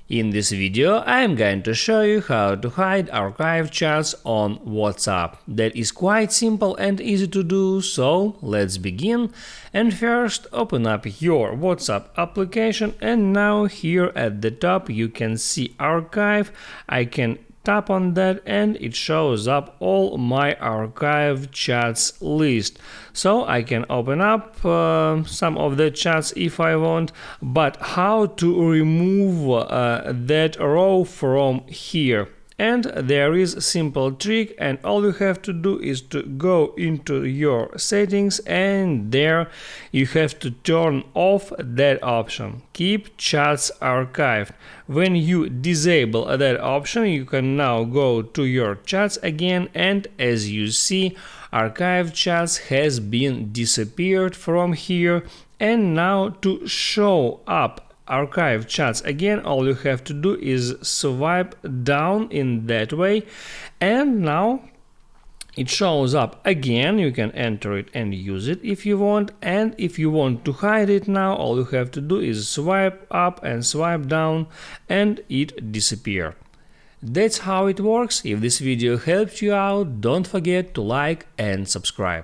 In this video, I am going to show you how to hide archive chats on WhatsApp. That is quite simple and easy to do, so let's begin. And first, open up your WhatsApp application, and now here at the top you can see archive. I can tap on that and it shows up all my archive chats list. So I can open up some of the chats if I want, but how to remove that row from here? And there is a simple trick, and all you have to do is to go into your settings, and there you have to turn off that option, keep chats archived. When you disable that option, you can now go to your chats again, and as you see, archive chats has been disappeared from here. And now to show up archive chats again, all you have to do is swipe down in that way, and now it shows up again. You can enter it and use it if you want, and if you want to hide it now, all you have to do is swipe up and swipe down and it disappeared. That's how it works. If this video helped you out, don't forget to like and subscribe.